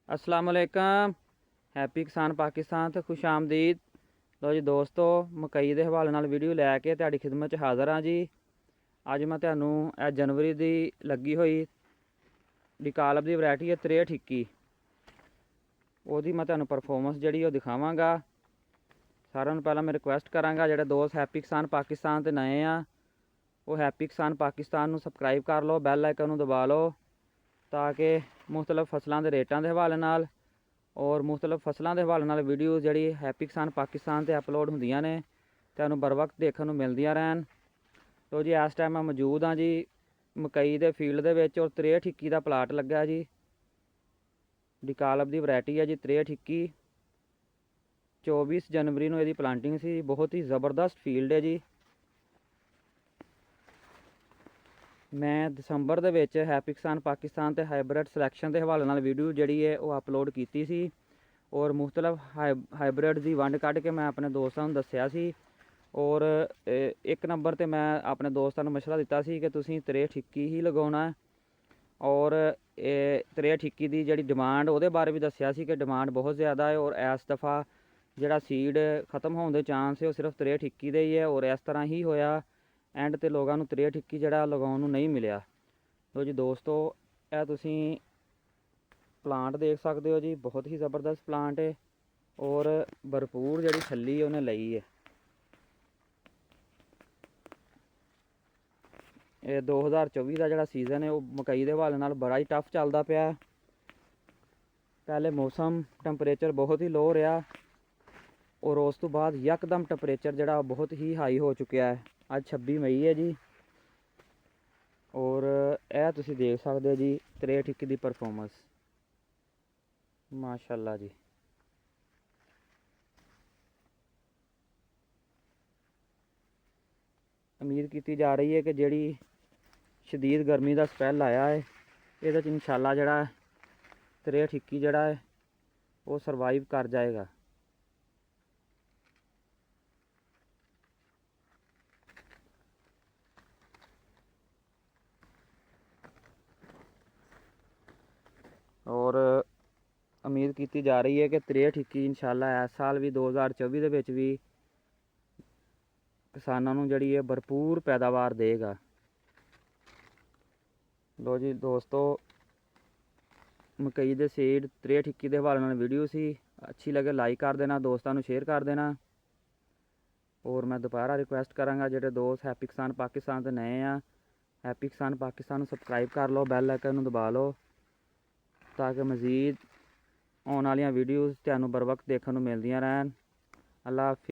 अस्सलाम वालेकुम। हैप्पी किसान पाकिस्तान तो खुश आमदीद। लो जी दोस्तों, मकई के हवाले नाल वीडियो लैके तुहाडी खिदमत हाज़र हाँ जी। अज मैं तुहानू जनवरी की लगी हुई डिकालप की वैरायटी है 6321 ਉਹਦੀ मैं तुहानू परफॉर्मेंस जी दिखावागा। सारिਆਂ ਨੂੰ ਪਹਿਲਾਂ मैं रिक्वेस्ट करांगा ਜਿਹੜੇ दोस्त हैप्पी किसान पाकिस्तान ते नए आ वो हैप्पी किसान पाकिस्तान ਨੂੰ सबसक्राइब कर लो, बैल आइकन ਨੂੰ दबा लो ताकि मुख्तलिफ फसलों के रेटों के हवाले नाल और मुख्तलिफ फसलों के हवाले नाल वीडियो जी हैप्पी किसान पाकिस्तान से अपलोड होंदियां ने तुहानू बर वक्त देखने को मिलदियां रहन। तो जी इस टाइम मैं मौजूद हाँ जी मकई के फील्ड के और 6321 का प्लाट लगा जी। डिकालप की वैरायटी है जी 6321। 24 जनवरी को यदी प्लांटिंग सी। बहुत ही ज़बरदस्त फील्ड है जी। मैं दसंबर के हैप्पी किसान पाकिस्तान ते हाइब्रिड सिलैक्शन के हवाले नाल वीडियो जी है वो अपलोड की सी और मुख्तलिफ हाइब्रिड की वंड कढ़ के मैं अपने दोस्तों को दस्या सी और एक नंबर पर मैं अपने दोस्तों को मशवरा दिता सी कि तुसीं 6321 ही लगाना है और 6321 की जी डिमांड वो बारे भी दस्या सी कि डिमांड बहुत ज़्यादा है और इस दफ़ा जोड़ा सीड खत्म होने के चांस है वो सिर्फ 6321 दे ही है और इस तरह ही होया एंड ते लोगों को 6321 जोड़ा लगाने नहीं मिलया। तो जी दोस्तों यह तुसीं प्लांट देख सकते हो जी, बहुत ही ज़बरदस्त प्लांट है और भरपूर जी छली उन्हें लई है। ये 2024 का जोड़ा सीजन है वो मकई के हवाले नाल बड़ा ही टफ चलता पाया। पहले मौसम टैंपरेचर बहुत ही लो रहा और उस तो बाद यकदम टैंपरेचर जोड़ा बहुत ही हाई हो चुका है। आज 26 मई है जी और यह तुसीं देख सकते हो जी 6321 की परफॉर्मेंस माशाल्लाह जी। उम्मीद की जा रही है कि जी शदीद गर्मी का स्पैल आया है ये इंशाल्लाह जोड़ा 6321 जोड़ा है वो सरवाइव कर जाएगा। और उम्मीद की जा रही है कि 6321 इंशाल्लाह इस साल भी 2024 भी किसानों को जी भरपूर पैदावार देगा। लो जी दोस्तों, मकई के सीड 6321 के हवाले नाल वीडियो सी। अच्छी लगे लाइक कर देना, दोस्तों शेयर कर देना और मैं दोबारा रिक्वेस्ट करांगा जोड़े दोस्त हैप्पी किसान पाकिस्तान से नए आ हैप्पी किसान पाकिस्तान सबसक्राइब कर लो, बैल आइकन दबा लो ताकि मज़ीद आने वाली वीडियोज़ तुहानू बर वक्त देखने को मिलदियां रहन। अल्लाह हाफिज़।